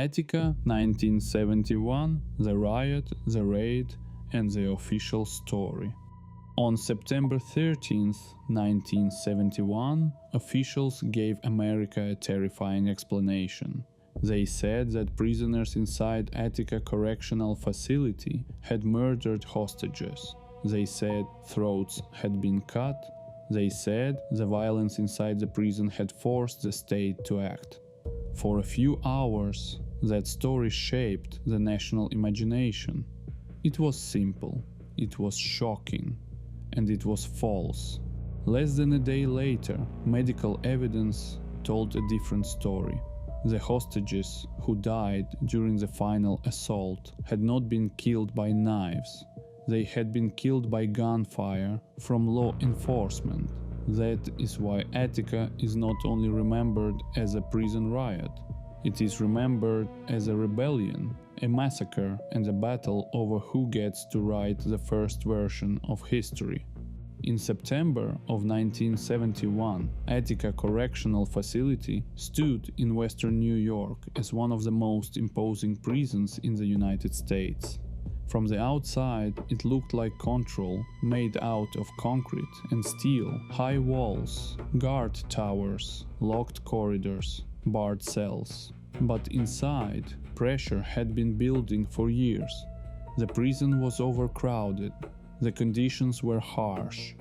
Attica, 1971, the riot, the raid, and the official story. On September 13, 1971, officials gave America a terrifying explanation. They said that prisoners inside Attica Correctional Facility had murdered hostages. They said throats had been cut. They said the violence inside the prison had forced the state to act. For a few hours, that story shaped the national imagination. It was simple, it was shocking, and it was false. Less than a day later, medical evidence told a different story. The hostages who died during the final assault had not been killed by knives. They had been killed by gunfire from law enforcement. That is why Attica is not only remembered as a prison riot, it is remembered as a rebellion, a massacre, and a battle over who gets to write the first version of history. In September of 1971, Attica Correctional Facility stood in western New York as one of the most imposing prisons in the United States. From the outside, it looked like control made out of concrete and steel, high walls, guard towers, locked corridors, barred cells. But inside, pressure had been building for years. The prison was overcrowded. The conditions were harsh.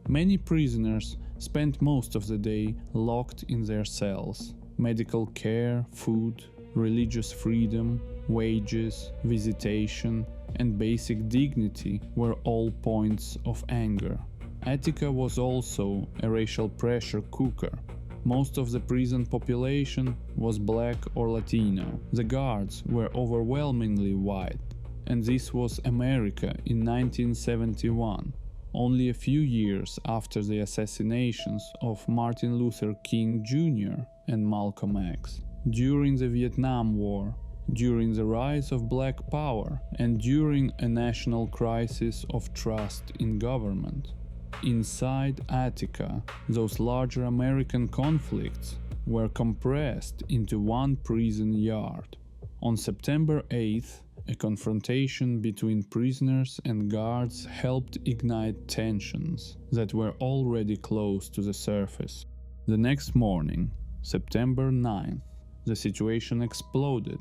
Many prisoners spent most of the day locked in their cells. Medical care, food, religious freedom, wages, visitation, and basic dignity were all points of anger. Attica was also a racial pressure cooker. Most of the prison population was black or Latino. The guards were overwhelmingly white. And this was America in 1971, only a few years after the assassinations of Martin Luther King Jr. and Malcolm X. During the Vietnam War, during the rise of Black Power, and during a national crisis of trust in government. Inside Attica, those larger American conflicts were compressed into one prison yard. On September 8th, a confrontation between prisoners and guards helped ignite tensions that were already close to the surface. The next morning, September 9th, the situation exploded.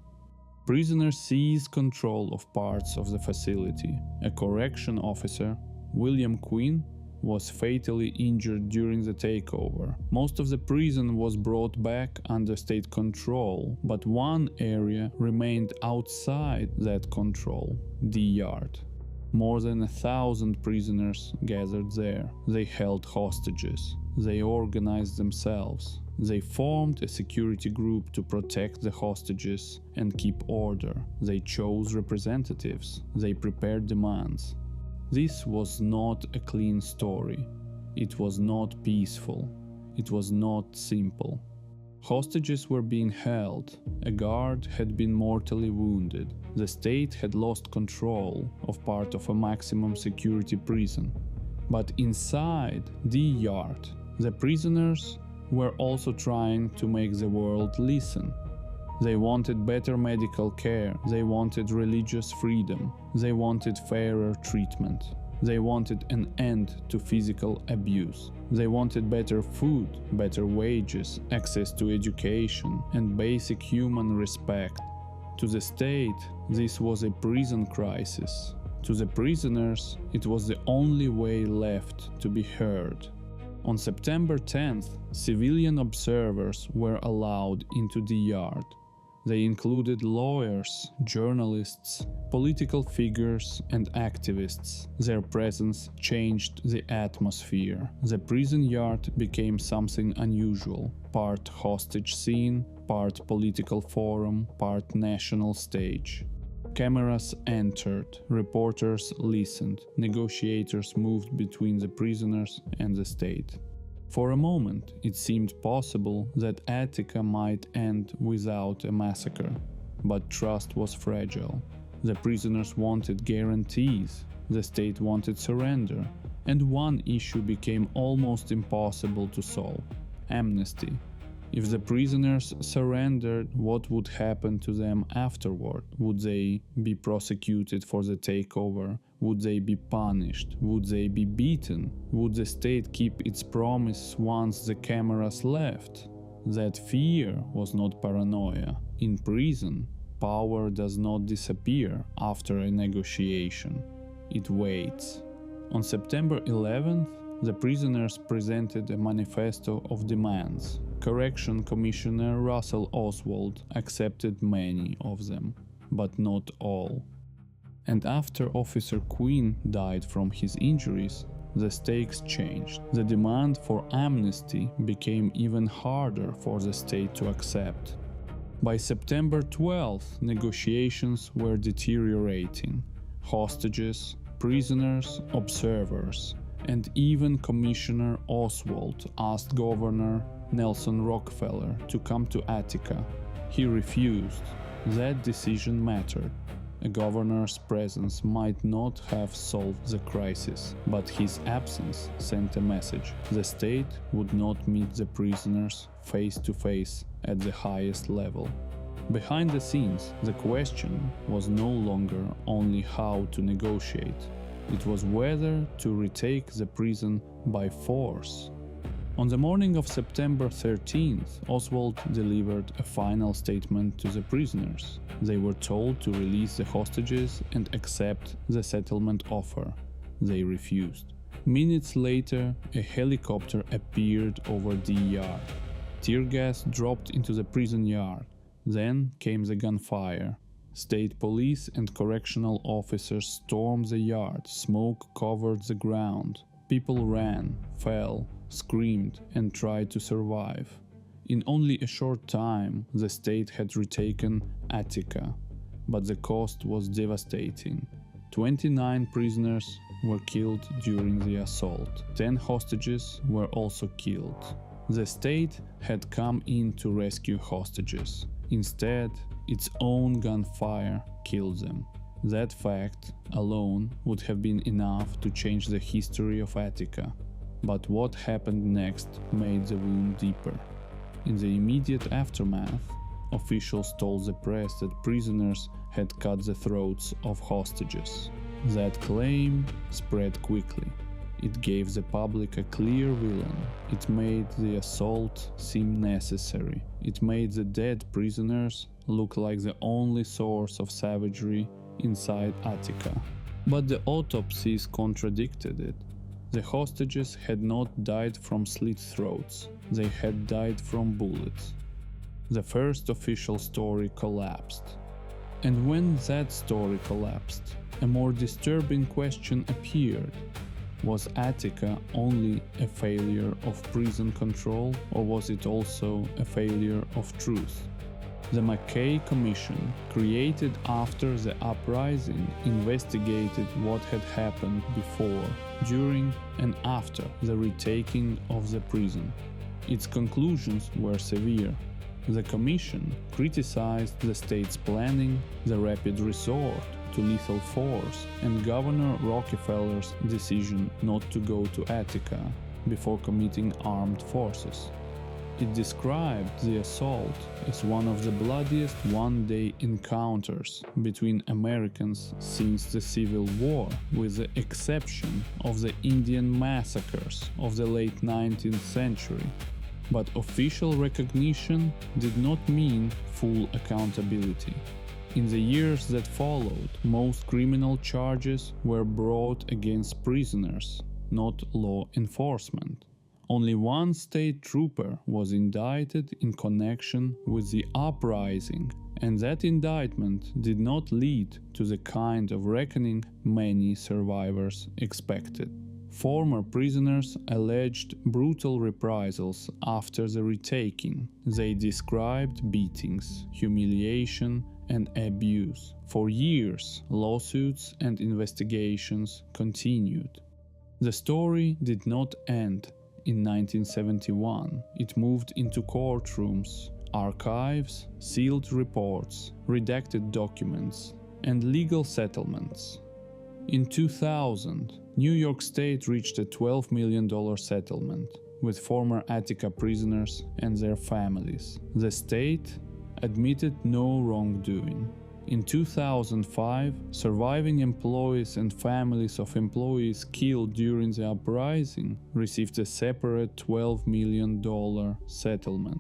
Prisoners seized control of parts of the facility. A correction officer, William Quinn, was fatally injured during the takeover. Most of the prison was brought back under state control, but one area remained outside that control, the yard. More than 1,000 prisoners gathered there. They held hostages. They organized themselves. They formed a security group to protect the hostages and keep order. They chose representatives. They prepared demands. This was not a clean story. It was not peaceful. It was not simple. Hostages were being held. A guard had been mortally wounded. The state had lost control of part of a maximum security prison. But inside the yard, the prisoners were also trying to make the world listen. They wanted better medical care, they wanted religious freedom, they wanted fairer treatment, they wanted an end to physical abuse, they wanted better food, better wages, access to education, and basic human respect. To the state, this was a prison crisis. To the prisoners, it was the only way left to be heard. On September 10th, civilian observers were allowed into the yard. They included lawyers, journalists, political figures, and activists. Their presence changed the atmosphere. The prison yard became something unusual, part hostage scene, part political forum, part national stage. Cameras entered, reporters listened, negotiators moved between the prisoners and the state. For a moment, it seemed possible that Attica might end without a massacre, but trust was fragile. The prisoners wanted guarantees, the state wanted surrender, and one issue became almost impossible to solve: amnesty. If the prisoners surrendered, what would happen to them afterward? Would they be prosecuted for the takeover? Would they be punished? Would they be beaten? Would the state keep its promise once the cameras left? That fear was not paranoia. In prison, power does not disappear after a negotiation. It waits. On September 11th, the prisoners presented a manifesto of demands. Correction Commissioner Russell Oswald accepted many of them, but not all. And after Officer Quinn died from his injuries, the stakes changed. The demand for amnesty became even harder for the state to accept. By September 12th, negotiations were deteriorating. Hostages, prisoners, observers, and even Commissioner Oswald asked Governor Nelson Rockefeller to come to Attica. He refused. That decision mattered. A governor's presence might not have solved the crisis, but his absence sent a message. The state would not meet the prisoners face to face at the highest level. Behind the scenes, the question was no longer only how to negotiate. It was whether to retake the prison by force. On the morning of September 13th, Oswald delivered a final statement to the prisoners. They were told to release the hostages and accept the settlement offer. They refused. Minutes later, a helicopter appeared over the yard. Tear gas dropped into the prison yard. Then came the gunfire. State police and correctional officers stormed the yard. Smoke covered the ground. People ran, fell, screamed, and tried to survive. In only a short time, the state had retaken Attica, but the cost was devastating. 29 prisoners were killed during the assault. 10 hostages were also killed. The state had come in to rescue hostages. Instead, its own gunfire killed them. That fact alone would have been enough to change the history of Attica. But what happened next made the wound deeper. In the immediate aftermath, officials told the press that prisoners had cut the throats of hostages. That claim spread quickly. It gave the public a clear villain. It made the assault seem necessary. It made the dead prisoners look like the only source of savagery inside Attica. But the autopsies contradicted it. The hostages had not died from slit throats. They had died from bullets. The first official story collapsed. And when that story collapsed, a more disturbing question appeared. Was Attica only a failure of prison control, or was it also a failure of truth? The McKay Commission, created after the uprising, investigated what had happened before, during, and after the retaking of the prison. Its conclusions were severe. The Commission criticized the state's planning, the rapid resort to lethal force, and Governor Rockefeller's decision not to go to Attica before committing armed forces. It described the assault as one of the bloodiest one-day encounters between Americans since the Civil War, with the exception of the Indian massacres of the late 19th century. But official recognition did not mean full accountability. In the years that followed, most criminal charges were brought against prisoners, not law enforcement. Only one state trooper was indicted in connection with the uprising, and that indictment did not lead to the kind of reckoning many survivors expected. Former prisoners alleged brutal reprisals after the retaking. They described beatings, humiliation, and abuse. For years, lawsuits and investigations continued. The story did not end in 1971. It moved into courtrooms, archives, sealed reports, redacted documents, and legal settlements. In 2000, New York State reached a $12 million settlement. with former Attica prisoners and their families. The state admitted no wrongdoing. In 2005, surviving employees and families of employees killed during the uprising received a separate $12 million settlement.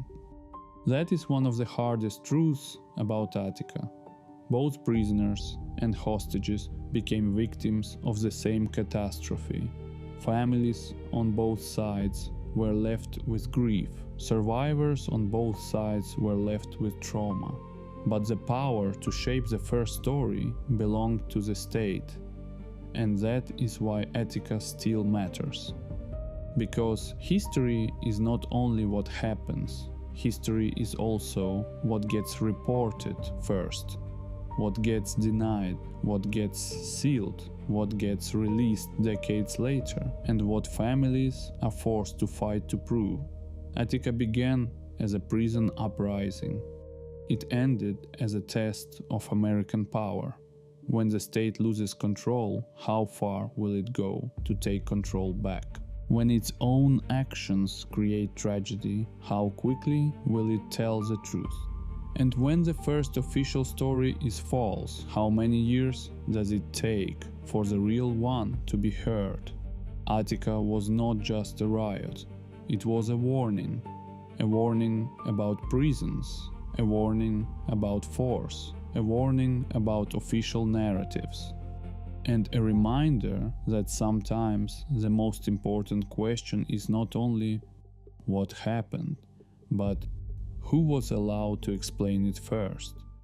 That is one of the hardest truths about Attica. Both prisoners and hostages became victims of the same catastrophe. Families on both sides were left with grief. Survivors on both sides were left with trauma. But the power to shape the first story belonged to the state. And that is why Attica still matters. Because history is not only what happens, history is also what gets reported first, what gets denied, what gets sealed, what gets released decades later, and what families are forced to fight to prove. Attica began as a prison uprising. It ended as a test of American power. When the state loses control, how far will it go to take control back? When its own actions create tragedy, how quickly will it tell the truth? And when the first official story is false, how many years does it take for the real one to be heard? Attica was not just a riot, it was a warning about prisons, a warning about force, a warning about official narratives, and a reminder that sometimes the most important question is not only what happened, but who was allowed to explain it first.